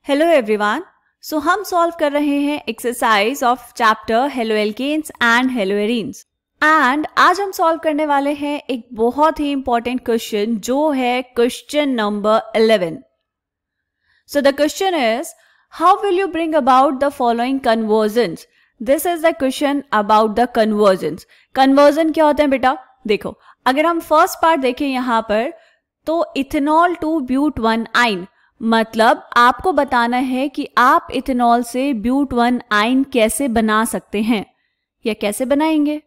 Hello everyone. सो हम solve कर रहे हैं exercise of chapter haloalkanes and haloarenes and आज हम सॉल्व करने वाले हैं एक बहुत ही इंपॉर्टेंट क्वेश्चन जो है question number 11। So the question is how will you bring about the following convergence. This is the question about the convergence. Conversion क्या होते हैं बेटा? देखो, अगर हम फर्स्ट पार्ट देखें यहाँ पर तो इथेनॉल टू ब्यूट 1 आइन, मतलब आपको बताना है कि आप इथेनॉल से ब्यूट 1 आइन कैसे बना सकते हैं या कैसे बनाएंगे।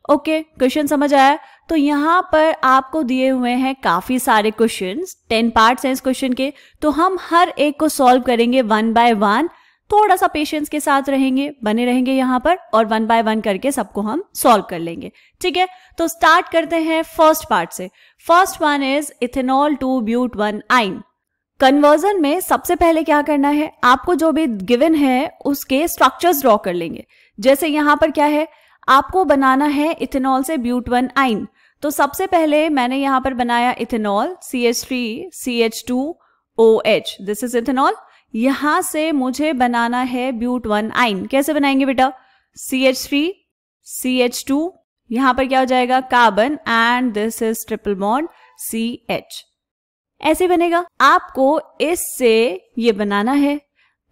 ओके, क्वेश्चन समझ आया? तो यहाँ पर आपको दिए हुए हैं काफी सारे क्वेश्चंस, 10 पार्ट्स हैं इस क्वेश्चन के, तो हम हर एक को सॉल्व करेंगे 1 बाय 1। थोड़ा सा पेशेंस के साथ रहेंगे, बने रहेंगे यहाँ पर और 1 बाय 1 करके सबको हम सॉल्व कर लेंगे। ठीक है, तो स्टार्ट करते हैं फर्स्ट पार्ट से। First one is ethanol to but 1 yne. Conversion में सबसे पहले क्या करना है, आपको जो भी गिवन है उसके स्ट्रक्चर्स ड्रॉ कर लेंगे। जैसे यहाँ पर क्या है, आपको बनाना है इथेनॉल से ब्यूट 1 आइन। तो सबसे पहले मैंने यहाँ पर बनाया ethanol CH3CH2OH, this is ethanol. यहां से मुझे बनाना है ब्यूट 1 आइन। कैसे बनाएंगे बेटा? CH3CH2, यहां पर क्या हो जाएगा carbon and this is triple bond CH, ऐसे बनेगा। आपको इससे ये बनाना है।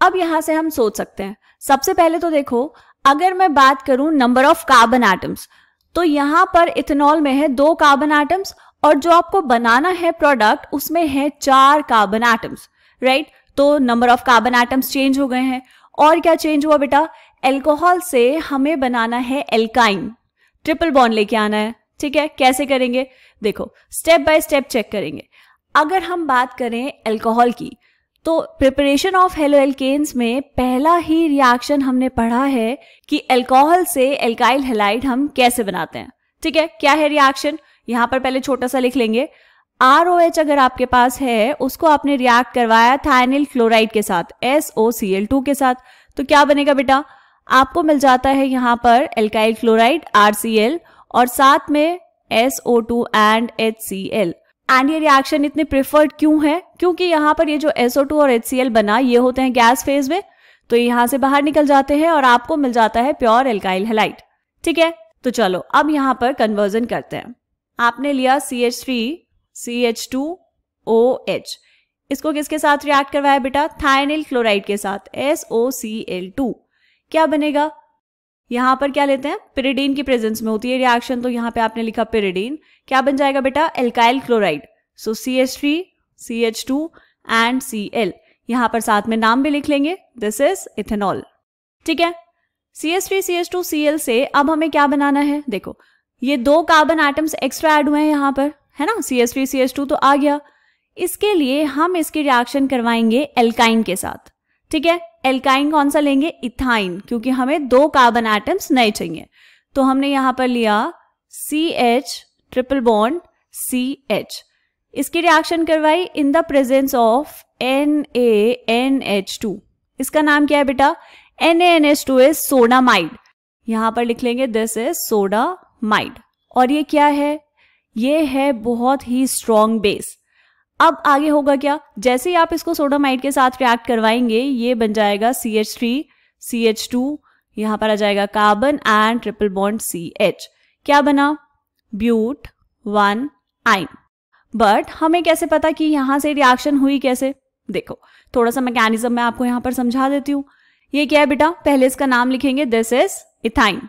अब यहां से हम सोच सकते हैं, सबसे पहले तो देखो, अगर मैं बात करूं नंबर ऑफ कार्बन एटम्स, तो यहां पर इथेनॉल में है 2 कार्बन एटम्स और जो आपको बनाना है प्रोडक्ट उसमें है 4 कार्बन एटम्स, राइट? तो number of carbon atoms change हो गए हैं। और क्या चेंज हुआ बेटा? एल्कोहल से हमें बनाना है एल्काइन, ट्रिपल बॉन्ड लेके आना है। ठीक है, कैसे करेंगे? देखो, स्टेप बाय स्टेप चेक करेंगे। अगर हम बात करें अल्कोहल की, तो प्रिपरेशन ऑफ हेलो एल्केन्स में पहला ही रिएक्शन हमने पढ़ा है कि अल्कोहल से एल्काइल हैलाइड हम कैसे बनाते हैं। ठीक है, क्या है रिएक्शन? यहां पर पहले छोटा सा लिख लेंगे। ROH अगर आपके पास है, उसको आपने रिएक्ट करवाया थायनिल क्लोराइड के साथ, SOCl2 के साथ, तो क्या बनेगा बेटा? आपको मिल जाता है यहां पर एल्काइल क्लोराइड RCl और साथ में SO2 एंड HCl। एंड ये रिएक्शन इतने प्रेफर्ड क्यों है? क्योंकि यहाँ पर ये जो SO2 और HCl बना, ये होते हैं गैस फेज में, तो यहाँ से बाहर निकल जाते हैं और आपको मिल जाता है प्योर एल्काइल हैलाइड। ठीक है, तो चलो अब यहाँ पर कन्वर्जन करते हैं। आपने लिया CH3CH2OH, इसको किसके साथ रिएक्ट करवाया बेटा? थायनिल क्लोराइड के साथ, SOCl2। क्या बनेगा? यहां पर क्या लेते हैं? पिरिडीन की प्रेजेंस में होती है रिएक्शन, तो यहां पे आपने लिखा पिरिडीन। क्या बन जाएगा बेटा? Alkyl chloride. So CH3CH2 and Cl, यहां पर साथ में नाम भी लिख लेंगे, दिस इज इथेनॉल। ठीक है, CH3CH2Cl से अब हमें क्या बनाना है? देखो, ये 2 कार्बन एटम्स एक्स्ट्रा ऐड हुए हैं यहां पर, है ना? CH3CH2 तो आ गया। इसके लिए हम इसकी रिएक्शन करवाएंगे एल्काइन के साथ। ठीक है, एल्काइन कौन सा लेंगे? इथाइन, क्योंकि हमें 2 कार्बन एटम्स नहीं चाहिए। तो हमने यहां पर लिया CH ट्रिपल बॉन्ड CH, इसकी रिएक्शन करवाई इन द प्रेजेंस ऑफ NaNH2। इसका नाम क्या है बेटा? NaNH2 is sodamide. यहां पर लिख लेंगे दिस इज सोडामाइड। और ये क्या है? ये है बहुत ही स्ट्रॉन्ग बेस। अब आगे होगा क्या? जैसे ही आप इसको सोडामाइड के साथ रिएक्ट करवाएंगे, ये बन जाएगा CH3CH2, यहां पर आ जाएगा carbon and triple bond CH। क्या बना? ब्यूट 1 आइन। बट हमें कैसे पता कि यहां से रिएक्शन हुई कैसे? देखो, थोड़ा सा मैकेनिज्म मैं आपको यहां पर समझा देती हूँ। ये क्या है बेटा? पहले इसका नाम लिखेंगे, दिस इज इथाइन।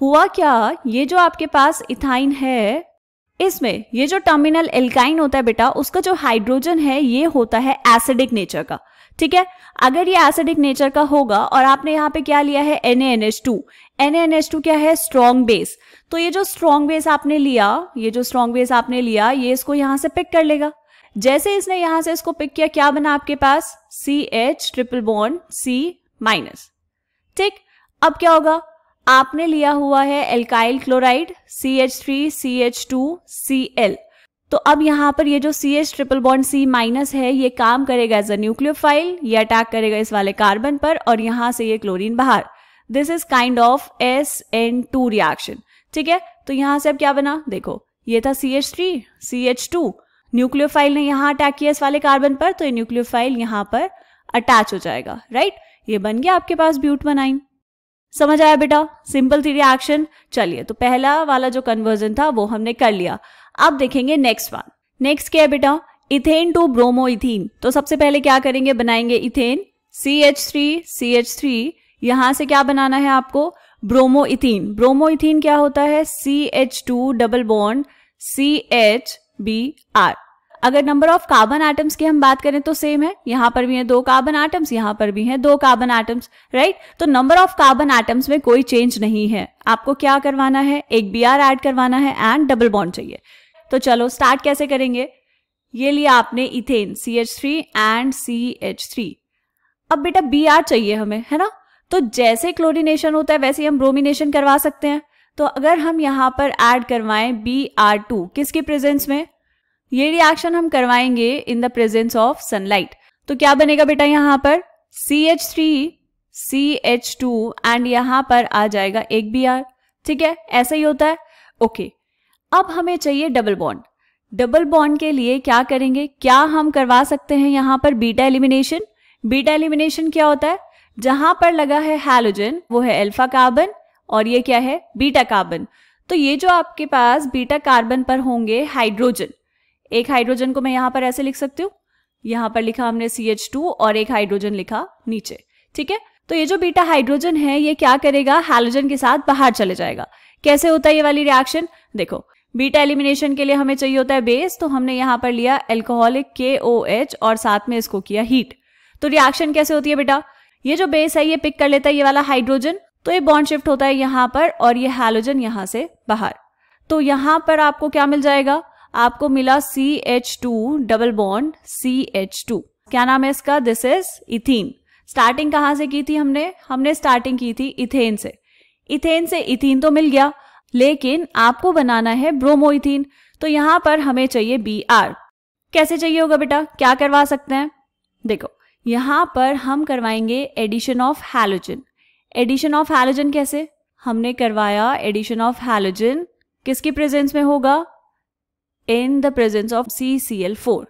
हुआ क्या, ये जो आपके पास इथाइन है, इसमें ये जो टर्मिनल एल्काइन होता है बेटा, उसका जो हाइड्रोजन है ये होता है एसिडिक नेचर का। ठीक है, अगर ये एसिडिक नेचर का होगा और आपने यहाँ पे क्या लिया है? NaNH2। NaNH2 क्या है? Strong base. तो ये जो स्ट्रॉन्ग बेस आपने लिया, ये इसको यहाँ से पिक कर लेगा। जैसे इसने यहाँ से इसको पिक किया, क्या बना आपके पास? CH triple bond C-। ठीक, अब क्या होगा? आपने लिया हुआ है एल्काइल क्लोराइड CH3CH2Cl, तो अब यहां पर ये जो CH ट्रिपल बॉन्ड C- है, ये काम करेगा एज अ न्यूक्लियोफाइल, ये अटैक करेगा इस वाले कार्बन पर और यहां से ये क्लोरीन बाहर। This is kind of SN2 reaction. ठीक है, तो यहां से अब क्या बना? देखो, ये था CH3CH2, न्यूक्लियोफाइल ने यहां अटैक किया इस वाले कार्बन पर, तो ये न्यूक्लियोफाइल यहां पर अटैच हो जाएगा, राइट? ये बन गया आपके पास ब्यूटमनाइन। समझ आया बेटा? सिंपल थी रिएक्शन। चलिए, तो पहला वाला जो कन्वर्जन था वो हमने कर लिया। अब देखेंगे नेक्स्ट वन। नेक्स्ट क्या है बेटा? Ethane to bromoethene. तो सबसे पहले क्या करेंगे? बनाएंगे इथेन, CH3 यहां से क्या बनाना है आपको? ब्रोमोइथीन। ब्रोमोइथीन क्या होता है? CH2 double bond CHBr। अगर नंबर ऑफ कार्बन एटम्स की हम बात करें तो सेम है, यहां पर भी है 2 कार्बन एटम्स, यहां पर भी है 2 कार्बन एटम्स, राइट? तो नंबर ऑफ कार्बन एटम्स में कोई चेंज नहीं है। आपको क्या करवाना है? एक Br ऐड करवाना है एंड डबल बॉन्ड चाहिए। तो चलो स्टार्ट कैसे करेंगे? ये लिया आपने इथेन, CH3 एंड CH3। अब बेटा Br चाहिए हमें, है ना? तो जैसे क्लोरीनेशन होता है वैसे हम ब्रोमिनेशन करवा सकते हैं। तो अगर हम यहाँ पर ऐड करवाएं Br2 किसके प्रेजेंस में? ये रिएक्शन हम करवाएंगे इन द प्रेजेंस ऑफ सनलाइट। तो क्या बनेगा बेटा? यहाँ पर CH3 CH2 एंड यहाँ पर आ जाएगा एक Br। ठीक है, ऐसा ही होता है। ओके, अब हमें चाहिए डबल बॉन्ड। डबल बॉन्ड के लिए क्या करेंगे? क्या हम करवा सकते हैं यहाँ पर बीटा एलिमिनेशन? बीटा एलिमिनेशन क्या होता है? जहां पर लगा है हैलोजन वो है अल्फा कार्बन और ये क्या है? Beta carbon. तो ये जो आपके पास बीटा कार्बन पर होंगे हाइड्रोजन, एक हाइड्रोजन को मैं यहां पर ऐसे लिख सकती हूँ, यहां पर लिखा हमने CH2 और एक हाइड्रोजन लिखा नीचे। ठीक है, तो ये जो बीटा हाइड्रोजन है ये क्या करेगा? हैलोजन के साथ बाहर चले जाएगा। कैसे होता है ये वाली रिएक्शन? देखो, बीटा एलिमिनेशन के लिए हमें चाहिए होता है बेस, तो हमने यहां पर लिया एल्कोहलिक KOH और साथ में इसको किया हीट। तो रिएक्शन कैसे होती है बेटा? ये जो बेस है ये पिक कर लेता है ये वाला हाइड्रोजन, तो ये बॉन्ड शिफ्ट होता है यहाँ पर और ये हैलोजन यहाँ से बाहर। तो यहाँ पर आपको क्या मिल जाएगा? आपको मिला CH2 डबल बॉन्ड CH2। क्या नाम है इसका? This is ethene. स्टार्टिंग कहाँ से की थी हमने स्टार्टिंग की थी इथेन से। इथेन से इथीन तो मिल गया, लेकिन आपको बनाना है ब्रोमोइथीन। तो यहाँ पर हमें चाहिए Br। कैसे चाहिए होगा बेटा? क्या करवा सकते हैं? देखो, यहां पर हम करवाएंगे addition of halogen. Addition of halogen कैसे? हमने करवाया एडिशन ऑफ हैलोजन किसकी प्रेजेंस में होगा? In the presence of CCl4।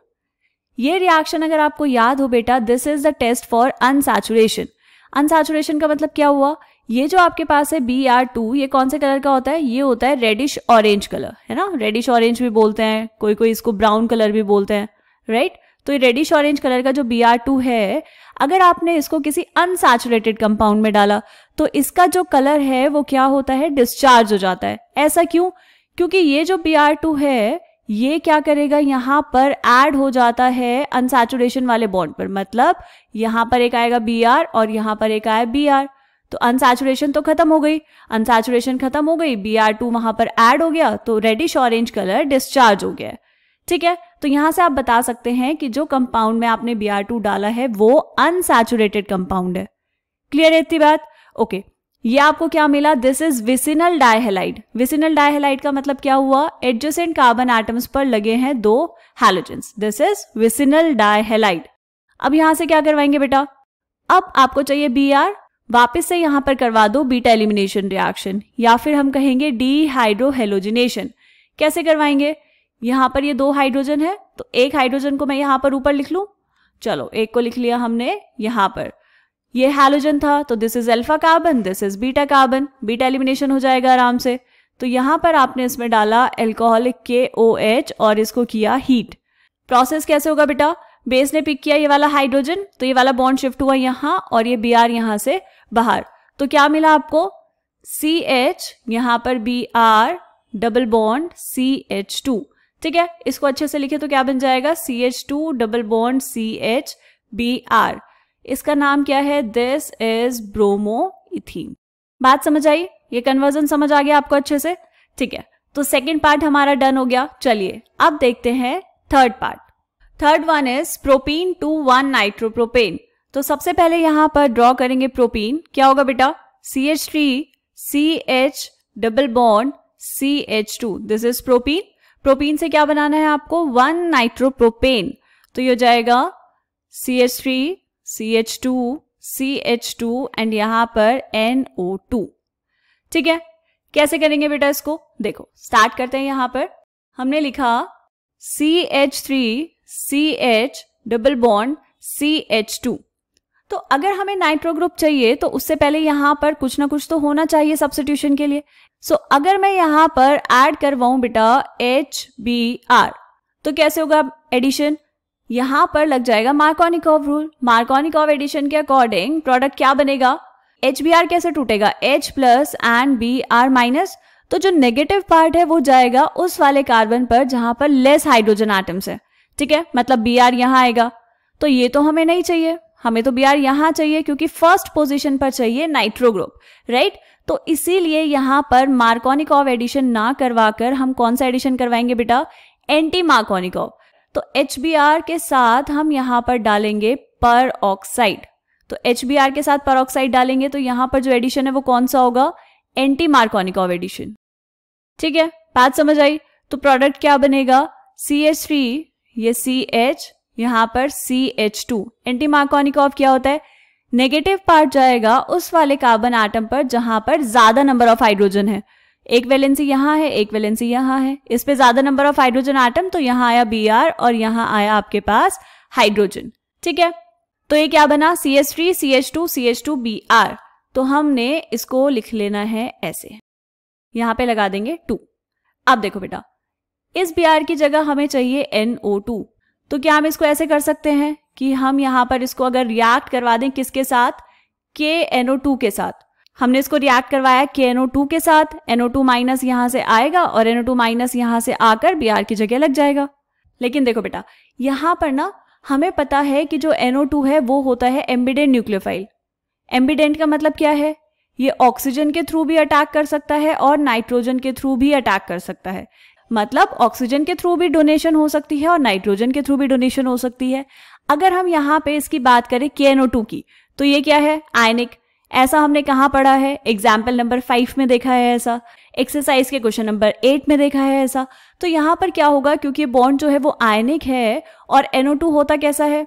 ये रिएक्शन अगर आपको याद हो बेटा, this is the test for unsaturation. Unsaturation का मतलब क्या हुआ? ये जो आपके पास है Br2 ये कौन से कलर का होता है? ये होता है रेडिश ऑरेंज कलर, है ना? रेडिश ऑरेंज भी बोलते हैं, कोई कोई इसको ब्राउन कलर भी बोलते हैं, राइट? तो ये रेडिश ऑरेंज कलर का जो Br2 है, अगर आपने इसको किसी अनसैचुरेटेड कंपाउंड में डाला तो इसका जो कलर है वो क्या होता है? डिस्चार्ज हो जाता है। ऐसा क्यों? क्योंकि ये जो Br2 है ये क्या करेगा? यहाँ पर ऐड हो जाता है अनसैचुरेशन वाले बॉन्ड पर। मतलब यहाँ पर एक आएगा Br और यहाँ पर एक आया Br, तो अनसैचुरेशन तो खत्म हो गई। अनसैचुरेशन खत्म हो गई, Br2 वहां पर ऐड हो गया, तो रेडिश ऑरेंज कलर डिस्चार्ज हो गया। ठीक है, तो यहां से आप बता सकते हैं कि जो कंपाउंड में आपने Br2 डाला है वो अनसैचुरेटेड कंपाउंड है। क्लियर है इतनी बात? ओके, ये आपको क्या मिला? This is vicinal dihalide. Vicinal dihalide का मतलब क्या हुआ? एडजेसेंट कार्बन एटम्स पर लगे हैं 2 halogens. This is vicinal dihalide. अब यहां से क्या करवाएंगे बेटा? अब आपको चाहिए Br, वापस से यहां पर करवा दो बीटा एलिमिनेशन रिएक्शन, या फिर हम कहेंगे डीहाइड्रोहेलोजिनेशन। कैसे करवाएंगे? यहां पर ये 2 हाइड्रोजन है, तो एक हाइड्रोजन को मैं यहां पर ऊपर लिख लूं। चलो, एक को लिख लिया हमने यहां पर। ये हैलोजन था, तो this is alpha carbon, this is beta carbon. Beta elimination हो जाएगा आराम से। तो यहां पर आपने इसमें डाला अल्कोहलिक KOH और इसको किया हीट। प्रोसेस कैसे होगा बेटा? बेस ने पिक किया ये वाला हाइड्रोजन, तो ये वाला बॉन्ड शिफ्ट हुआ यहां और ये Br यहां से बाहर। तो क्या मिला आपको? CH, यहां पर Br डबल बॉन्ड CH2। ठीक है, इसको अच्छे से लिखे तो क्या बन जाएगा? CH2 double bond CHBr। इसका नाम क्या है? This is bromoethene. बात समझ आई? ये कन्वर्जन समझ आ गया आपको अच्छे से? ठीक है, तो सेकेंड पार्ट हमारा डन हो गया। चलिए अब देखते हैं third part. Third one is propene to 1 nitropropane. तो सबसे पहले यहां पर ड्रॉ करेंगे प्रोपीन। क्या होगा बेटा? CH3 CH double bond CH2। This is propene. Propene से क्या बनाना है आपको? 1 नाइट्रोप्रोपेन। तो ये हो जाएगा CH3 CH2 CH2 एंड यहां पर NO2। ठीक है, कैसे करेंगे बेटा इसको? देखो, स्टार्ट करते हैं। यहां पर हमने लिखा CH3 CH double bond CH2। तो अगर हमें नाइट्रो ग्रुप चाहिए तो उससे पहले यहाँ पर कुछ ना कुछ तो होना चाहिए सब्स्टिट्यूशन के लिए। सो अगर मैं यहाँ पर ऐड करवाऊं बेटा HBr, तो कैसे होगा एडिशन? यहाँ पर लग जाएगा मार्कोनिकॉव रूल। मार्कोनिकॉव एडिशन के अकॉर्डिंग प्रोडक्ट क्या बनेगा? HBr कैसे टूटेगा? H plus and Br minus. तो जो नेगेटिव पार्ट है वो जाएगा उस वाले कार्बन पर जहां पर लेस हाइड्रोजन एटम्स है, ठीक है, मतलब Br यहाँ आएगा। तो ये तो हमें नहीं चाहिए, हमें तो Br यहाँ चाहिए क्योंकि फर्स्ट पोजीशन पर चाहिए नाइट्रो ग्रुप, राइट। तो इसीलिए यहाँ पर मार्कोनिकॉव एडिशन ना करवाकर हम कौन सा एडिशन करवाएंगे बेटा? Anti Markovnikov. तो HBr के साथ हम यहाँ पर डालेंगे पर ऑक्साइड। तो HBr के साथ पर ऑक्साइड डालेंगे तो यहाँ पर जो एडिशन है वो कौन सा होगा? Anti Markovnikov addition. ठीक है, बात समझ आई? तो प्रोडक्ट क्या बनेगा? CH3, ये CH, यहाँ पर CH2। एंटी मार्कोनिकॉव क्या होता है? नेगेटिव पार्ट जाएगा उस वाले कार्बन एटम पर जहां पर ज्यादा नंबर ऑफ हाइड्रोजन है। एक वैलेंसी यहाँ है, एक वैलेंसी यहाँ है, इस पे ज्यादा नंबर ऑफ हाइड्रोजन एटम, तो यहाँ आया Br और यहाँ आया आपके पास हाइड्रोजन। ठीक है, तो ये क्या बना? CH3 CH2 CH2 Br। तो हमने इसको लिख लेना है ऐसे, यहाँ पे लगा देंगे 2। अब देखो बेटा, इस Br की जगह हमें चाहिए NO2। तो क्या हम इसको ऐसे कर सकते हैं कि हम यहाँ पर इसको अगर रिएक्ट करवा दें किसके साथ? KNO2 के साथ। हमने इसको रिएक्ट करवाया KNO2 के साथ, NO2 माइनस यहाँ से आएगा और NO2 माइनस यहाँ से आकर Br की जगह लग जाएगा। लेकिन देखो बेटा, यहाँ पर ना हमें पता है कि जो NO2 है वो होता है एम्बिडेंट न्यूक्लियोफाइल। एम्बिडेंट का मतलब क्या है? ये ऑक्सीजन के थ्रू भी अटैक कर सकता है और नाइट्रोजन के थ्रू भी अटैक कर सकता है। मतलब ऑक्सीजन के थ्रू भी डोनेशन हो सकती है और नाइट्रोजन के थ्रू भी डोनेशन हो सकती है। अगर हम यहाँ पे इसकी बात करें KNO2 की, तो ये क्या है? आयनिक। ऐसा हमने कहाँ पढ़ा है? एग्जाम्पल नंबर 5 में देखा है ऐसा, एक्सरसाइज के क्वेश्चन नंबर 8 में देखा है ऐसा। तो यहाँ पर क्या होगा, क्योंकि बॉन्ड जो है वो आयनिक है और NO2 होता कैसा है?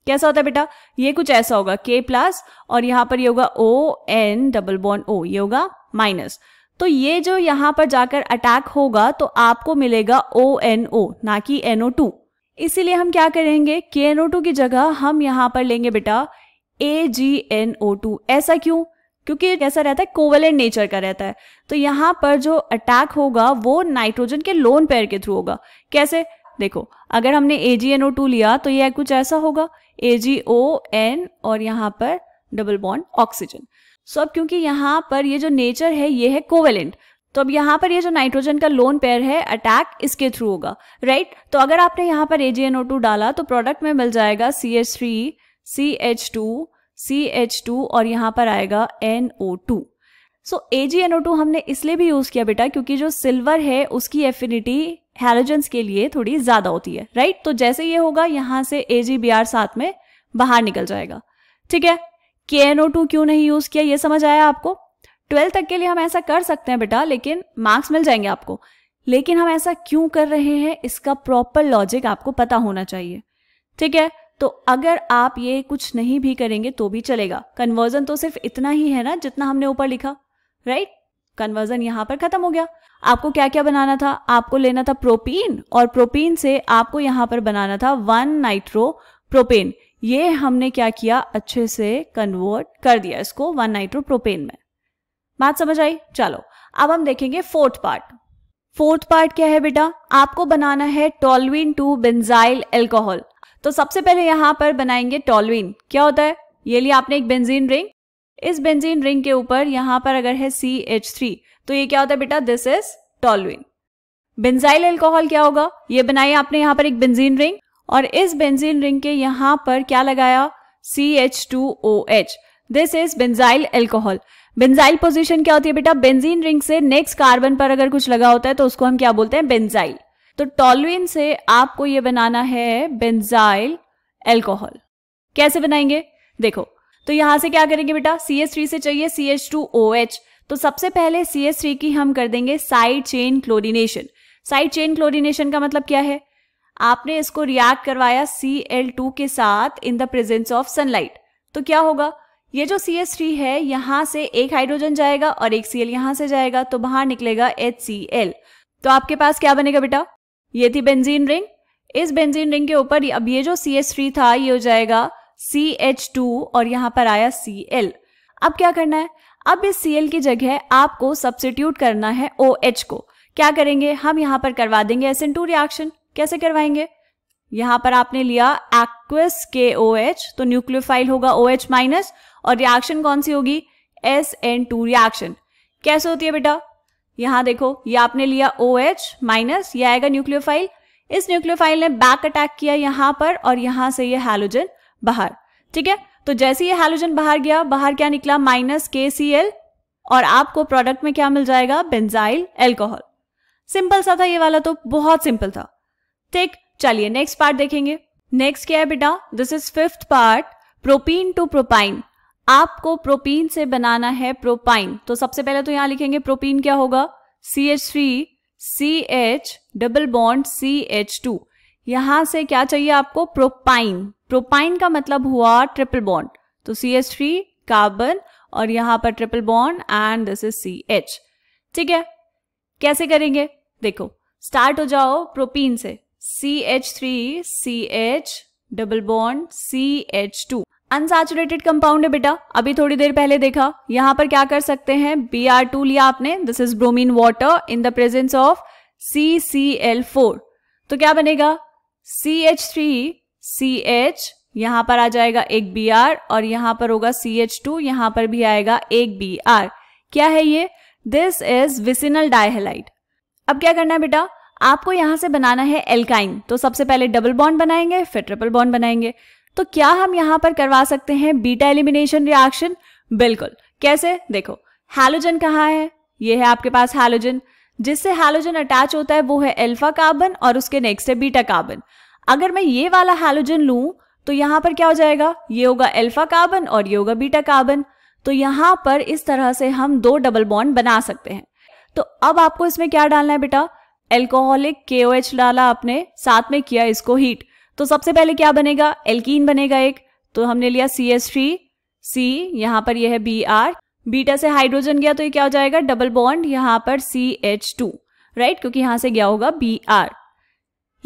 कैसा होता है बेटा? ये कुछ ऐसा होगा K प्लस और यहाँ पर ये होगा ON डबल बॉन्ड O, ये होगा माइनस। तो ये जो यहाँ पर जाकर अटैक होगा तो आपको मिलेगा ONO ना कि NO2। इसीलिए हम क्या करेंगे? KNO2 की जगह हम यहाँ पर लेंगे बेटा AgNO2। ऐसा क्यों? क्योंकि कैसा रहता है? कोवेलेंट नेचर का रहता है। तो यहाँ पर जो अटैक होगा वो नाइट्रोजन के लोन पेयर के थ्रू होगा। कैसे? देखो, अगर हमने AgNO2 लिया तो ये कुछ ऐसा होगा AgON और यहाँ पर डबल बॉन्ड ऑक्सीजन। सो अब क्योंकि यहाँ पर ये जो नेचर है ये है कोवेलेंट, तो अब यहाँ पर ये जो नाइट्रोजन का लोन पेयर है अटैक इसके थ्रू होगा, राइट। तो अगर आपने यहाँ पर AgNO2 डाला तो प्रोडक्ट में मिल जाएगा CH3 CH2 CH2 और यहाँ पर आएगा NO2। सो AgNO2 हमने इसलिए भी यूज किया बेटा क्योंकि जो सिल्वर है उसकी एफिनिटी हैलोजेंस के लिए थोड़ी ज्यादा होती है, राइट। तो जैसे ये होगा यहाँ से AgBr साथ में बाहर निकल जाएगा। ठीक है, KNO2 क्यों नहीं यूज किया ये समझ आया आपको? 12 तक के लिए हम ऐसा कर सकते हैं बेटा, लेकिन मार्क्स मिल जाएंगे आपको। लेकिन हम ऐसा क्यों कर रहे हैं इसका प्रॉपर लॉजिक आपको पता होना चाहिए। ठीक है, तो अगर आप ये कुछ नहीं भी करेंगे तो भी चलेगा। कन्वर्जन तो सिर्फ इतना ही है ना जितना हमने ऊपर लिखा, राइट। कन्वर्जन यहाँ पर खत्म हो गया। आपको क्या क्या बनाना था? आपको लेना था प्रोपीन और प्रोपीन से आपको यहाँ पर बनाना था 1 नाइट्रो प्रोपेन। ये हमने क्या किया? अच्छे से कन्वर्ट कर दिया इसको 1 नाइट्रो प्रोपेन में। बात समझ आई? चलो अब हम देखेंगे फोर्थ पार्ट। फोर्थ पार्ट क्या है बेटा? आपको बनाना है टोल्यूइन टू बेंजाइल अल्कोहल। तो सबसे पहले यहाँ पर बनाएंगे टोल्यूइन। क्या होता है? ये लिया आपने एक बेंजीन रिंग, इस बेंजीन रिंग के ऊपर यहाँ पर अगर है CH3 तो ये क्या होता है बेटा? This is toluene. Benzyl alcohol क्या होगा? ये बनाई आपने यहाँ पर एक बेंजीन रिंग और इस बेंजीन रिंग के यहाँ पर क्या लगाया? CH2OH। This is benzyl alcohol. Benzyl position क्या होती है बेटा? बेंजीन रिंग से नेक्स्ट कार्बन पर अगर कुछ लगा होता है तो उसको हम क्या बोलते हैं? बेंजाइल। तो टोल्यूइन से आपको ये बनाना है बेंजाइल अल्कोहल। कैसे बनाएंगे? देखो, तो यहां से क्या करेंगे बेटा? CH3 से चाहिए CH2OH। तो सबसे पहले CH3 की हम कर देंगे side chain chlorination. Side chain chlorination का मतलब क्या है? आपने इसको रिएक्ट करवाया Cl2 के साथ इन द प्रेजेंस ऑफ सनलाइट। तो क्या होगा? ये जो CH3 है यहां से एक हाइड्रोजन जाएगा और एक Cl यहां से जाएगा तो बाहर निकलेगा HCl। तो आपके पास क्या बनेगा बेटा? ये थी बेंजीन रिंग। इस बेंजीन रिंग के ऊपर अब ये जो CH3 था ये हो जाएगा CH2 और यहाँ पर आया Cl। अब क्या करना है, अब इस Cl की जगह आपको सब्स्टिट्यूट करना है OH को। क्या करेंगे, हम यहाँ पर करवा देंगे SN2 रिएक्शन। कैसे करवाएंगे, यहाँ पर आपने लिया एक्वस KOH, तो न्यूक्लियोफाइल होगा OH माइनस, और रिएक्शन कौन सी होगी, SN2 रिएक्शन। कैसे होती है बेटा, यहाँ देखो, ये आपने लिया OH माइनस, ये आएगा न्यूक्लियोफाइल, इस न्यूक्लियोफाइल ने बैक अटैक किया यहाँ पर और यहाँ से ये हैलोजन बाहर। ठीक है, तो जैसे ये हैलोजन बाहर गया, बाहर क्या निकला, माइनस KCl, और आपको प्रोडक्ट में क्या मिल जाएगा, बेंजाइल अल्कोहल। सिंपल सा था ये वाला, तो बहुत सिंपल था। ठीक, चलिए नेक्स्ट पार्ट देखेंगे। नेक्स्ट क्या है बेटा, this is 5th part, propene to propyne. आपको प्रोपीन से बनाना है प्रोपाइन, तो सबसे पहले तो यहां लिखेंगे प्रोपीन क्या होगा, CH3 CH double bond CH2। यहां से क्या चाहिए आपको, प्रोपाइन। प्रोपाइन का मतलब हुआ ट्रिपल बॉन्ड, तो CH3 कार्बन और यहां पर triple bond and this is CH। ठीक है, कैसे करेंगे, देखो स्टार्ट हो जाओ प्रोपीन से, CH3 CH double bond CH2। Unsaturated compound है बेटा, अभी थोड़ी देर पहले देखा। यहां पर क्या कर सकते हैं, Br2 लिया आपने, this is bromine water in the presence of CCl4, तो क्या बनेगा, CH3 CH, यहां पर आ जाएगा एक Br और यहां पर होगा CH2, यहां पर भी आएगा एक Br। क्या है ये, दिस इज विसिनल डाइहैलाइड। अब क्या करना है बेटा, आपको यहां से बनाना है एल्काइन, तो सबसे पहले डबल बॉन्ड बनाएंगे, फिर ट्रिपल बॉन्ड बनाएंगे। तो क्या हम यहां पर करवा सकते हैं बीटा एलिमिनेशन रिएक्शन, बिल्कुल। कैसे, देखो हैलोजन कहाँ है, ये है आपके पास हैलोजन, जिससे हैलोजन अटैच होता है वो है अल्फा कार्बन और उसके नेक्स्ट है बीटा कार्बन। अगर मैं ये वाला हैलोजन लूं तो यहां पर क्या हो जाएगा, ये होगा अल्फा कार्बन और ये होगा बीटा कार्बन। तो यहां पर इस तरह से हम 2 डबल बॉन्ड बना सकते हैं। तो अब आपको इसमें क्या डालना है बेटा, एल्कोहलिक KOH डाला आपने, साथ में किया इसको हीट, तो सबसे पहले क्या बनेगा, एल्कीन बनेगा एक, तो हमने लिया CH3 C, यहां पर यह है Br, बीटा से हाइड्रोजन गया तो ये क्या हो जाएगा, डबल बॉन्ड यहां पर CH2, राइट, क्योंकि यहां से गया होगा Br,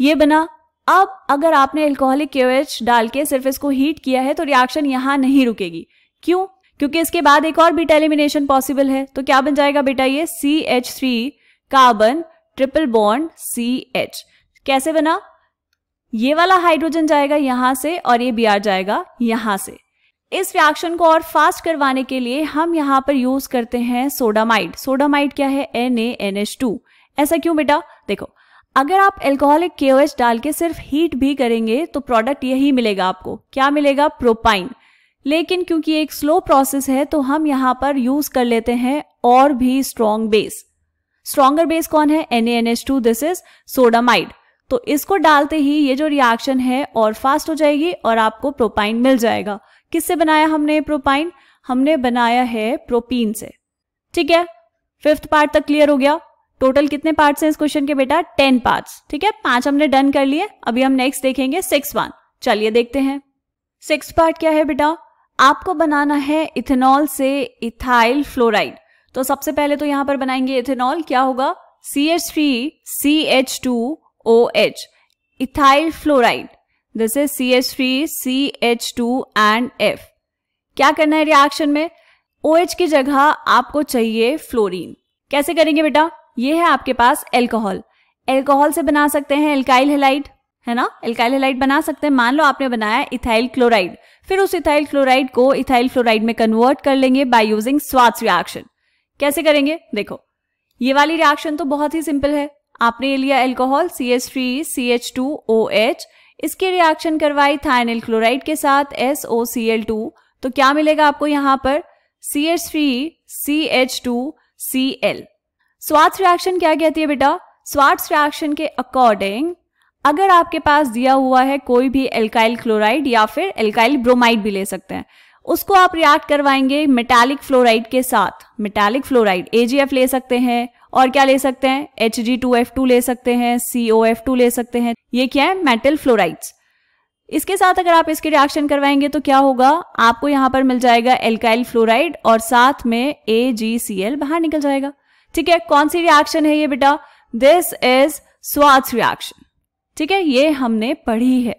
ये बना। अब अगर आपने एल्कोहलिक KOH डाल के सिर्फ इसको हीट किया है तो रिएक्शन यहां नहीं रुकेगी। क्यों, क्योंकि इसके बाद एक और बीटा एलिमिनेशन पॉसिबल है, तो क्या बन जाएगा बेटा, ये CH3 carbon triple bond CH। कैसे बना, ये वाला हाइड्रोजन जाएगा यहां से और ये Br जाएगा यहां से। इस रिएक्शन को और फास्ट करवाने के लिए हम यहां पर यूज करते हैं सोडामाइड। सोडामाइड क्या है, NaNH2। ऐसा क्यों बेटा, देखो अगर आप एल्कोहलिक KOH डाल के सिर्फ हीट भी करेंगे तो प्रोडक्ट यही मिलेगा आपको, क्या मिलेगा, प्रोपाइन। लेकिन क्योंकि एक स्लो प्रोसेस है तो हम यहां पर यूज कर लेते हैं और भी स्ट्रॉन्ग बेस। स्ट्रॉन्गर बेस कौन है, NaNH2, दिस इज सोडामाइड। तो इसको डालते ही ये जो रिएक्शन है और फास्ट हो जाएगी और आपको प्रोपाइन मिल जाएगा। किससे बनाया हमने प्रोपाइन, हमने बनाया है प्रोपीन से। ठीक है, 5th पार्ट तक क्लियर हो गया। टोटल कितने पार्ट्स हैं इस क्वेश्चन के बेटा, 10 पार्ट्स। ठीक है, 5 हमने डन कर लिए। अभी हम नेक्स्ट देखेंगे 6th वन। चलिए देखते हैं 6th पार्ट क्या है बेटा, आपको बनाना है इथेनॉल से इथाइल फ्लोराइड। तो सबसे पहले तो यहां पर बनाएंगे इथेनॉल, क्या होगा, CH3 CH2OH, ethyl fluoride, this is CH3 CH2 and F। क्या करना है रिएक्शन में, OH की जगह आपको चाहिए फ्लोरीन। कैसे करेंगे बेटा, ये है आपके पास एल्कोहल, एल्कोहल से बना सकते हैं एल्काइल हैलाइड, है ना, एल्काइल हैलाइड बना सकते हैं। मान लो आपने बनाया इथाइल क्लोराइड, फिर उस इथाइल क्लोराइड को इथाइल फ्लोराइड में कन्वर्ट कर लेंगे बाय यूजिंग स्वार्ट्ज रिएक्शन। कैसे करेंगे, देखो ये वाली रिएक्शन तो बहुत ही सिंपल है। आपने ये लिया एल्कोहल CH3 CH2OH, इसकी रिएक्शन करवाई थायनिल क्लोराइड के साथ SOCl2, तो क्या मिलेगा आपको यहाँ पर, CH3 CH2Cl। स्वार्ट्ज रिएक्शन क्या कहती है बेटा, स्वार्ट्ज रिएक्शन के अकॉर्डिंग अगर आपके पास दिया हुआ है कोई भी एल्काइल क्लोराइड या फिर एल्काइल ब्रोमाइड भी ले सकते हैं, उसको आप रिएक्ट करवाएंगे मेटालिक फ्लोराइड के साथ। मेटालिक फ्लोराइड AgF ले सकते हैं और क्या ले सकते हैं, Hg2F2 ले सकते हैं, COF2 ले सकते हैं। ये क्या है, मेटल फ्लोराइड्स। इसके साथ अगर आप इसकी रिएक्शन करवाएंगे तो क्या होगा, आपको यहाँ पर मिल जाएगा एल्काइल फ्लोराइड और साथ में AgCl बाहर निकल जाएगा। ठीक है, कौन सी रिएक्शन है ये बेटा, दिस इज स्वार्ट्ज रिएक्शन। ठीक है, ये हमने पढ़ी है,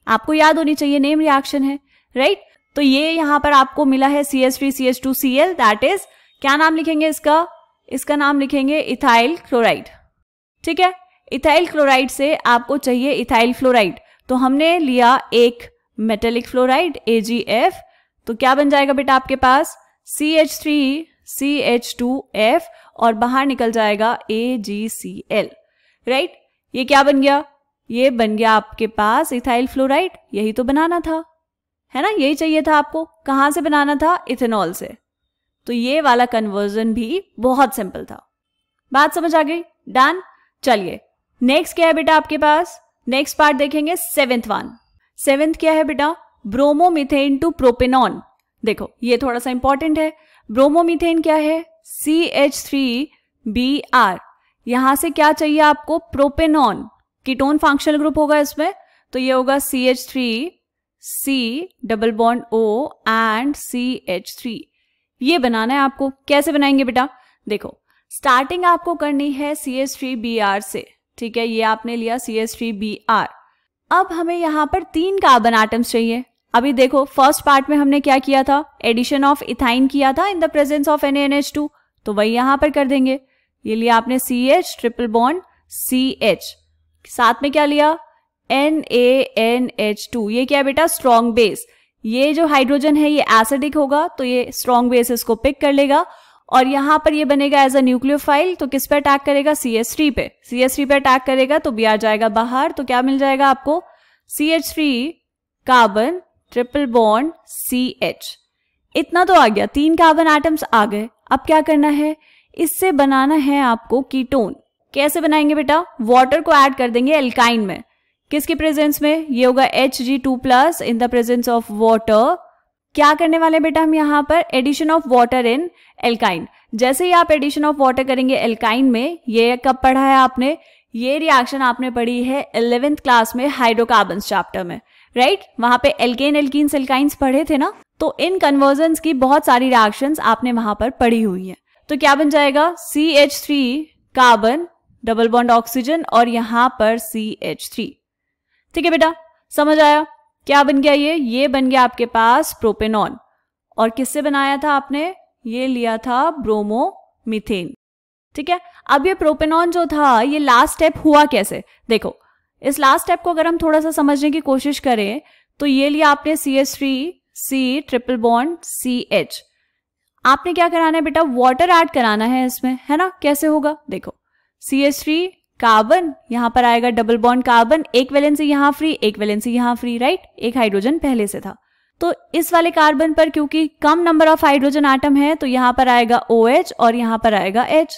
आपको याद होनी चाहिए, नेम रिएक्शन है, राइट। तो ये यहाँ पर आपको मिला है CH3CH2Cl, दैट इज क्या नाम लिखेंगे इसका नाम लिखेंगे इथाइल क्लोराइड। ठीक है, इथाइल क्लोराइड से आपको चाहिए इथाइल फ्लोराइड, तो हमने लिया एक मेटेलिक फ्लोराइड AgF, तो क्या बन जाएगा बेटा आपके पास CH3CH2F और बाहर निकल जाएगा AgCl, राइट। ये क्या बन गया, ये बन गया आपके पास इथाइल फ्लोराइड। यही तो बनाना था, है ना, यही चाहिए था आपको। कहां से बनाना था, इथेनॉल से। तो ये वाला कन्वर्जन भी बहुत सिंपल था। बात समझ आ गई, डन। चलिए नेक्स्ट क्या है बेटा आपके पास, नेक्स्ट पार्ट देखेंगे, सेवेंथ वन। सेवेंथ क्या है बेटा, ब्रोमोमीथेन टू प्रोपेनॉन। देखो ये थोड़ा सा इंपॉर्टेंट है। ब्रोमोमीथेन क्या है, CH3Br। यहां से क्या चाहिए आपको, प्रोपेनॉन, कीटोन फंक्शनल ग्रुप होगा इसमें, तो ये होगा CH3C double bond O and CH3। ये बनाना है आपको। कैसे बनाएंगे बेटा, देखो स्टार्टिंग आपको करनी है CH3Br से, ठीक है, ये आपने लिया CH3Br। अब हमें यहां पर 3 कार्बन एटम्स चाहिए। अभी देखो फर्स्ट पार्ट में हमने क्या किया था, एडिशन ऑफ इथाइन किया था इन द प्रेजेंस ऑफ NaNH2, तो वही यहां पर कर देंगे। ये लिया आपने CH ट्रिपल बॉन्ड CH, साथ में क्या लिया NaNH2। ये क्या है बेटा, स्ट्रॉन्ग बेस। ये जो हाइड्रोजन है ये एसिडिक होगा, तो ये स्ट्रॉन्ग बेस इसको पिक कर लेगा और यहां पर ये बनेगा एज अ न्यूक्लियोफाइल। तो किस पे अटैक करेगा, CH3 पे। CH3 पे अटैक करेगा तो Br जाएगा बाहर, तो क्या मिल जाएगा आपको, CH3 carbon triple bond CH। इतना तो आ गया, 3 कार्बन एटम्स आ गए। अब क्या करना है, इससे बनाना है आपको कीटोन। कैसे बनाएंगे बेटा, वाटर को ऐड कर देंगे एल्काइन में। किसके प्रेजेंस में, ये होगा Hg2+ in the presence of water. क्या करने वाले बेटा हम यहाँ पर, addition of water in alkyne. जैसे ही आप एडिशन ऑफ वाटर करेंगे एल्काइन में, ये कब पढ़ा है आपने, ये रिएक्शन आपने पढ़ी है 11th क्लास में हाइड्रोकार्बन्स चैप्टर में, राइट। वहां पे एल्केन एल्कीन्स एल्काइंस पढ़े थे ना, तो इन कन्वर्जन्स की बहुत सारी रिएक्शंस आपने वहां पर पढ़ी हुई है। तो क्या बन जाएगा, CH3 carbon double bond oxygen और यहां पर CH3। ठीक है बेटा, समझ आया, क्या बन गया ये बन गया आपके पास प्रोपेनॉन। और किससे बनाया था आपने, ये लिया था ब्रोमोमीथेन। ठीक है, अब ये प्रोपेनॉन जो था, ये लास्ट स्टेप हुआ कैसे, देखो इस लास्ट स्टेप को अगर हम थोड़ा सा समझने की कोशिश करें, तो ये लिया आपने CH3C ट्रिपल बॉन्ड CH। आपने क्या कराना है बेटा, वाटर ऐड कराना है इसमें, है ना। कैसे होगा, देखो CH3 कार्बन, यहां पर आएगा डबल बॉन्ड कार्बन, एक वैलेंसी यहां फ्री, एक वैलेंसी यहां फ्री, राइट। एक हाइड्रोजन पहले से था, तो इस वाले कार्बन पर क्योंकि कम नंबर ऑफ हाइड्रोजन एटम है, तो यहां पर आएगा OH और यहां पर आएगा H।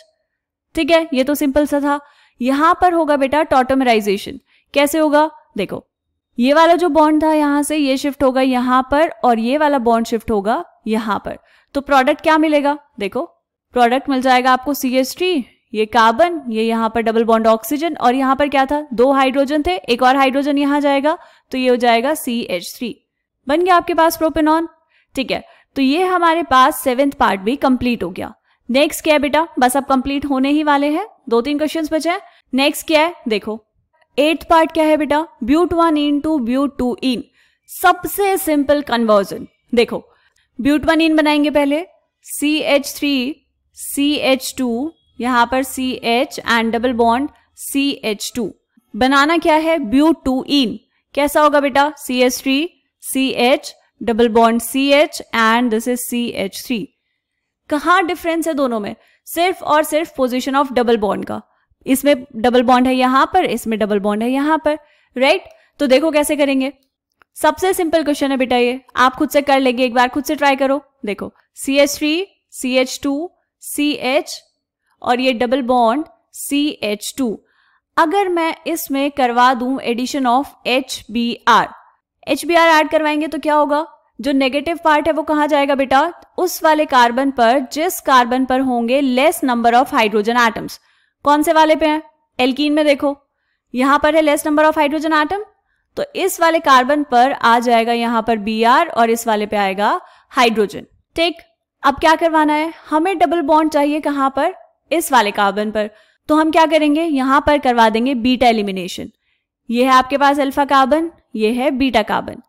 ठीक है, ये तो सिंपल सा था। यहां पर होगा बेटा टॉटोमराइजेशन। कैसे होगा, देखो ये वाला जो बॉन्ड था यहां से ये शिफ्ट होगा यहां पर और ये वाला बॉन्ड शिफ्ट होगा यहां पर, तो प्रोडक्ट क्या मिलेगा, देखो प्रोडक्ट मिल जाएगा आपको CH3, ये कार्बन, ये यहाँ पर डबल बॉन्ड ऑक्सीजन और यहाँ पर क्या था, 2 हाइड्रोजन थे, एक और हाइड्रोजन यहाँ जाएगा, तो ये हो जाएगा CH3। बन गया आपके पास प्रोपेनॉन। ठीक है, तो ये हमारे पास 7th पार्ट भी कंप्लीट हो गया। नेक्स्ट क्या है बेटा, बस अब कंप्लीट होने ही वाले हैं, 2-3 क्वेश्चंस बचे हैं। नेक्स्ट क्या है, देखो 8th पार्ट क्या है बेटा, ब्यूट1इन टू ब्यूट2इन। सबसे सिंपल कन्वर्जन, देखो ब्यूट1इन बनाएंगे पहले, CH3CH2 यहां पर CH and double bond CH2। बनाना क्या है, ब्यूट2इन। कैसा होगा बेटा, CH3CH double bond CH and this is CH3। कहां डिफरेंस है दोनों में, सिर्फ और सिर्फ पोजीशन ऑफ डबल बॉन्ड का। इसमें डबल बॉन्ड है यहां पर, इसमें डबल बॉन्ड है यहां पर, राइट। तो देखो कैसे करेंगे, सबसे सिंपल क्वेश्चन है बेटा ये, आप खुद से कर लेंगे, एक बार खुद से ट्राई करो। देखो CH3CH2 CH और ये डबल बॉन्ड CH2। अगर मैं इसमें करवा दूं एडिशन ऑफ HBr ऐड करवाएंगे तो क्या होगा, जो नेगेटिव पार्ट है वो कहां जाएगा बेटा, उस वाले कार्बन पर जिस कार्बन पर होंगे less number of hydrogen atoms. कौन से वाले पे हैं, एल्कीन में देखो यहां पर है less number of hydrogen atom, तो इस वाले कार्बन पर आ जाएगा यहां पर Br और इस वाले पे आएगा हाइड्रोजन। ठीक, अब क्या करवाना है, हमें डबल बॉन्ड चाहिए कहां पर, इस वाले कार्बन पर, तो हम क्या करेंगे, यहां पर करवा देंगे बीटा एलिमिनेशन। ये है आपके पास अल्फा कार्बन, ये है बीटा कार्बन।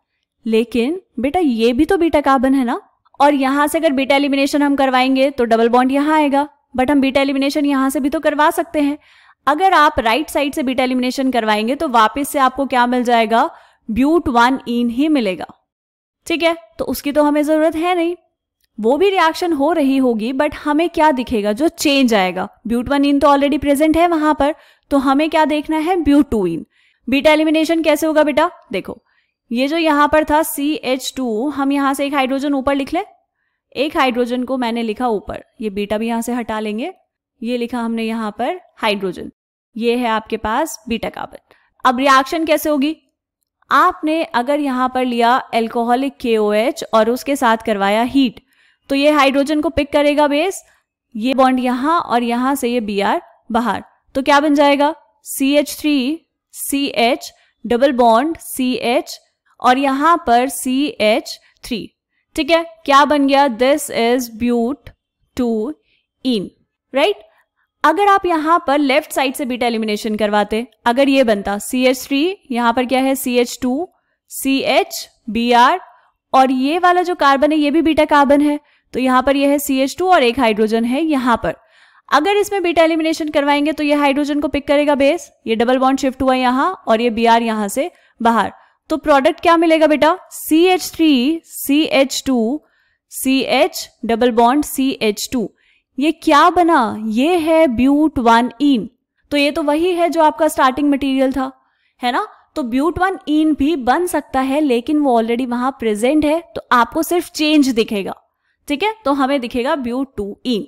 लेकिन बेटा ये भी तो बीटा कार्बन है ना, और यहां से अगर बीटा एलिमिनेशन हम करवाएंगे तो डबल बॉन्ड यहां आएगा, बट हम बीटा एलिमिनेशन यहां से भी तो करवा सकते हैं। अगर आप राइट साइड से बीटा एलिमिनेशन करवाएंगे तो वापस से आपको क्या मिल जाएगा, ब्यूट 1 इन ही मिलेगा। ठीक है, तो उसकी तो हमें जरूरत है नहीं, वो भी रिएक्शन हो रही होगी, बट हमें क्या दिखेगा, जो चेंज आएगा, ब्यूट 1 इन तो ऑलरेडी प्रेजेंट है वहां पर, तो हमें क्या देखना है, ब्यूट 2 इन। बीटा एलिमिनेशन कैसे होगा बेटा, देखो ये जो यहां पर था CH2, हम यहां से एक हाइड्रोजन ऊपर लिख ले, एक हाइड्रोजन को मैंने लिखा ऊपर, ये बीटा भी यहां से हटा लेंगे, ये लिखा हमने यहां पर हाइड्रोजन, ये है आपके पास बीटा कार्बन। अब रिएक्शन कैसे होगी, आपने अगर यहां पर लिया एल्कोहलिक KOH और उसके साथ करवाया हीट, तो ये हाइड्रोजन को पिक करेगा बेस, ये बॉन्ड यहां और यहां से ये Br बाहर, तो क्या बन जाएगा, CH3 CH double bond CH और यहां पर CH3। ठीक है, क्या बन गया, this is but 2 ene, right. अगर आप यहां पर लेफ्ट साइड से बीटा एलिमिनेशन करवाते, अगर ये बनता CH3, यहां पर क्या है CH2 CH Br, और ये वाला जो कार्बन है ये भी बीटा कार्बन है, तो यहां पर ये है CH2 और एक हाइड्रोजन है यहां पर। अगर इसमें बीटा एलिमिनेशन करवाएंगे तो ये हाइड्रोजन को पिक करेगा बेस, ये डबल बॉन्ड शिफ्ट हुआ यहां और ये Br यहां से बाहर, तो प्रोडक्ट क्या मिलेगा बेटा, CH3 CH2 CH double bond CH2, ये क्या बना, ये है ब्यूट 1 इन। तो ये तो वही है जो आपका स्टार्टिंग मटेरियल था, है ना। तो ब्यूट 1 इन भी बन सकता है, लेकिन वो ऑलरेडी वहां प्रेजेंट है, तो आपको सिर्फ चेंज दिखेगा। ठीक है, तो हमें दिखेगा ब्यूट 2 इन।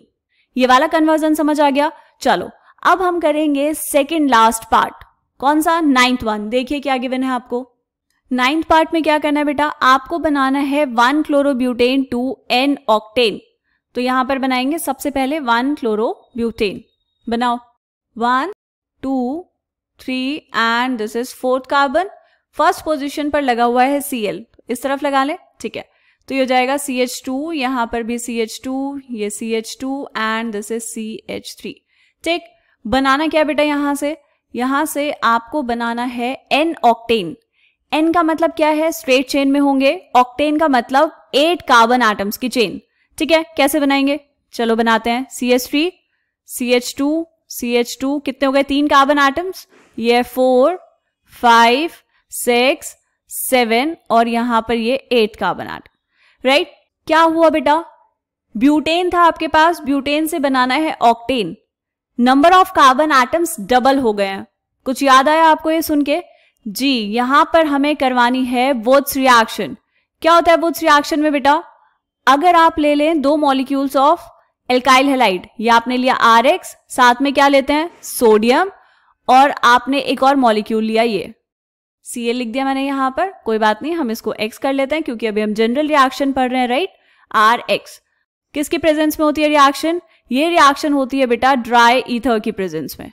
ये वाला कन्वर्जन समझ आ गया। चलो अब हम करेंगे सेकेंड लास्ट पार्ट, कौन सा, 9th वन। देखिए क्या गिवन है आपको, 9th पार्ट में क्या करना है बेटा, आपको बनाना है 1 क्लोरोब्यूटेन टू N ऑक्टेन। तो यहां पर बनाएंगे सबसे पहले 1 क्लोरोब्यूटेन, बनाओ 1 2 3 and this is 4th carbon, first position पर लगा हुआ है Cl, इस तरफ लगा ले। ठीक है, तो ये हो जाएगा CH2, यहां पर भी CH2, ये CH2 and this is CH3। ठीक, बनाना क्या बेटा, यहां से आपको बनाना है N ऑक्टेन। N का मतलब क्या है, स्ट्रेट चेन में होंगे, ऑक्टेन का मतलब 8 कार्बन एटम्स की चेन। ठीक है, कैसे बनाएंगे, चलो बनाते हैं। CH3 CH2 CH2, कितने हो गए, 3 कार्बन एटम्स, ये 4 5 6 7 और यहां पर ये 8 कार्बन एटम, राइट। क्या हुआ बेटा, ब्यूटेन था आपके पास, ब्यूटेन से बनाना है octane, number of carbon atoms double हो गए हैं। कुछ याद आया आपको ये सुन के, जी यहां पर हमें करवानी है वुड्स रिएक्शन। क्या होता है वुड्स रिएक्शन में बेटा, अगर आप ले लें 2 मॉलिक्यूल्स ऑफ एल्काइल हैलाइड, या आपने लिया RX, साथ में क्या लेते हैं, सोडियम, और आपने एक और मॉलिक्यूल लिया, ये Cl लिख दिया मैंने यहां पर, कोई बात नहीं, हम इसको X कर लेते हैं क्योंकि अभी हम जनरल रिएक्शन पढ़ रहे हैं, राइट। RX किसके प्रेजेंस में होती है रिएक्शन, ये रिएक्शन होती है बेटा ड्राई ईथर की प्रेजेंस में।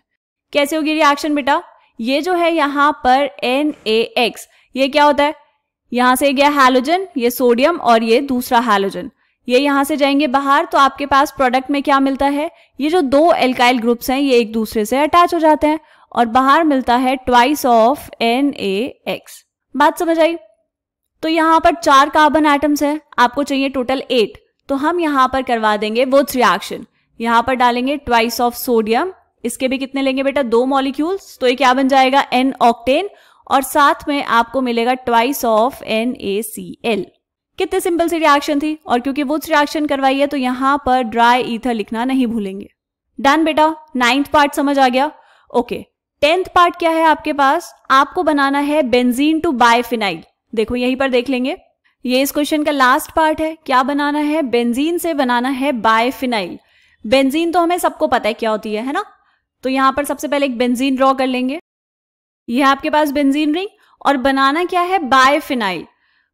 कैसे होगी रिएक्शन बेटा, ये जो है यहां पर NaX, ये क्या होता है, यहां से गया हैलोजन, ये सोडियम और ये दूसरा हैलोजन, ये यहां से जाएंगे बाहर, तो आपके पास प्रोडक्ट में क्या मिलता है, ये जो 2 एल्काइल ग्रुप्स हैं ये एक दूसरे से अटैच हो जाते हैं और बाहर मिलता है ट्वाइस ऑफ NaX। बात समझ आई। तो यहां पर 4 कार्बन एटम्स है, आपको चाहिए टोटल 8, तो हम यहां पर करवा देंगे वुड्स रिएक्शन। यहां पर डालेंगे ट्वाइस ऑफ सोडियम, इसके भी कितने लेंगे बेटा, 2 मॉलिक्यूल्स, तो ये क्या बन जाएगा, N ऑक्टेन, और साथ में आपको मिलेगा ट्वाइस ऑफ NaCl। कितने सिंपल सी रिएक्शन थी, और क्योंकि वुड्स रिएक्शन करवाई है तो यहां पर ड्राई ईथर लिखना नहीं भूलेंगे। डन बेटा, 9th पार्ट समझ आ गया। ओके, 10th पार्ट क्या है आपके पास, आपको बनाना है बेंजीन टू बाइफिनाइल। देखो यहीं पर देख लेंगे, ये इस क्वेश्चन का लास्ट पार्ट है। क्या बनाना है, बेंजीन से बनाना है बाइफिनाइल। बेंजीन तो हमें सबको पता है क्या होती है ना, तो यहां पर सबसे पहले एक बेंजीन ड्रॉ कर लेंगे, ये है आपके पास बेंजीन रिंग, और बनाना क्या है, बाइफिनाइल।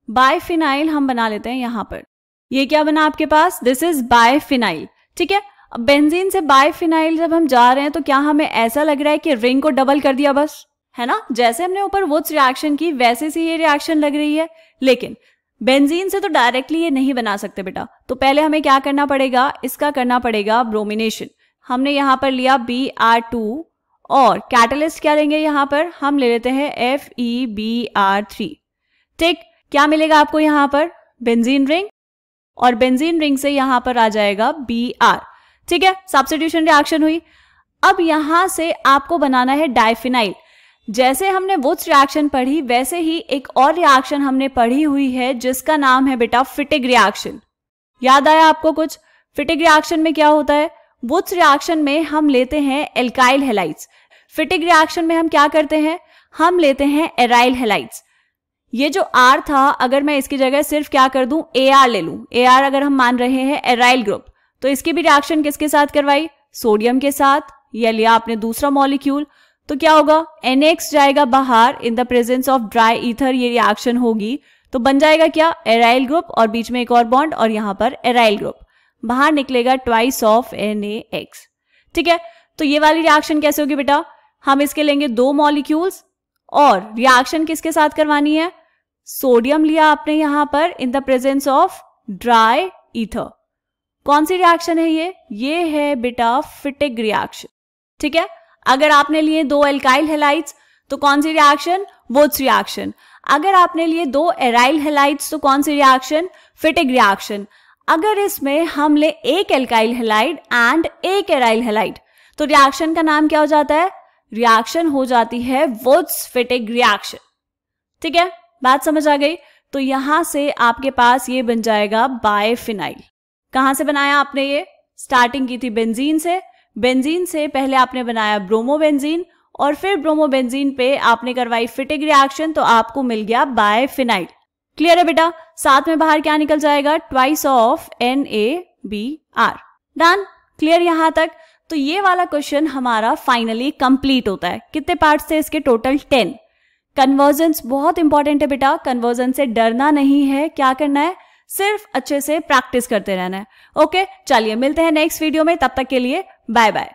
बाइफिनाइल हम बना लेते हैं यहां पर, ये क्या बना आपके पास, दिस इज बाइफिनाइल। ठीक है, अब बेंजीन से बाइफिनाइल जब हम जा रहे हैं तो क्या हमें ऐसा लग रहा है कि रिंग को डबल कर दिया बस, है ना, जैसे हमने ऊपर वुड्स रिएक्शन की वैसे से ये रिएक्शन लग रही है। लेकिन बेंजीन से तो डायरेक्टली ये नहीं बना सकते बेटा, तो पहले हमें क्या करना पड़ेगा, इसका करना पड़ेगा ब्रोमिनेशन। हमने यहां पर लिया Br2 और कैटलिस्ट क्या लेंगे, यहां पर हम ले लेते हैं FeBr3। ठीक, क्या मिलेगा आपको यहाँ पर? बेंजीन रिंग, और बेंजीन रिंग से यहां पर आ जाएगा Br। ठीक है, सब्स्टिट्यूशन रिएक्शन हुई। अब यहां से आपको बनाना है डाइफिनाइल। जैसे हमने वुड्स रिएक्शन पढ़ी वैसे ही एक और रिएक्शन हमने पढ़ी हुई है जिसका नाम है बेटा फिटिग रिएक्शन। याद आया आपको कुछ? फिटिग रिएक्शन में क्या होता है? वुड्स रिएक्शन में हम लेते हैं एल्काइल हैलाइड्स, फिटिग रिएक्शन में हम क्या करते हैं? हम लेते हैं एराइल हैलाइड्स। ये जो R था, अगर मैं इसकी जगह सिर्फ क्या कर दूं, Ar ले लूं, Ar अगर हम मान रहे हैं एराइल ग्रुप, तो इसकी भी रिएक्शन किसके साथ करवाई? सोडियम के साथ। या लिया आपने दूसरा मॉलिक्यूल, तो क्या होगा? NX जाएगा बाहर, इन the presence of dry ether ये रिएक्शन होगी, तो बन जाएगा क्या? एराइल ग्रुप, और बीच में एक और बॉन्ड, और यहां पर एराइल ग्रुप, बाहर निकलेगा ट्वाइस ऑफ NaX। ठीक है, तो ये वाली रिएक्शन कैसे होगी बेटा? हम इसके लेंगे 2 मॉलिक्यूल्स, और रिएक्शन किसके साथ करवानी है? सोडियम लिया आपने यहां पर इन the presence of dry ether. कौन सी रिएक्शन है ये? ये है बेटा फिटिग रिएक्शन। ठीक है, अगर आपने लिए 2 एल्काइल हैलाइड्स तो कौन सी रिएक्शन? Wurtz reaction. अगर आपने लिए 2 एराइल हैलाइड्स तो कौन सी रिएक्शन? फिटिग रिएक्शन। अगर इसमें हम ले 1 alkyl halide and 1 aryl halide तो रिएक्शन का नाम क्या हो जाता है? रिएक्शन हो जाती है वुड्स फिटिग रिएक्शन। ठीक है, बात समझ आ गई? तो यहां से आपके पास ये बन जाएगा बायफिनाइल। कहां से बनाया आपने? ये स्टार्टिंग की थी बेंजीन से, बेंजीन से पहले आपने बनाया ब्रोमोबेंजीन, और फिर ब्रोमोबेंजीन पे आपने करवाई फिटिग रिएक्शन, तो आपको मिल गया बायफिनाइल। क्लियर है बेटा? साथ में बाहर क्या निकल जाएगा? Twice of NaBr। Done? Clear यहां तक? तो ये वाला क्वेश्चन हमारा फाइनली कंप्लीट होता है। कितने पार्ट्स थे इसके? टोटल 10। कन्वर्जेंस बहुत इंपॉर्टेंट है बेटा, कन्वर्जन से डरना नहीं है। क्या करना है? सिर्फ अच्छे से प्रैक्टिस करते रहना है। ओके, चलिए मिलते हैं नेक्स्ट वीडियो में, तब तक के लिए बाय बाय।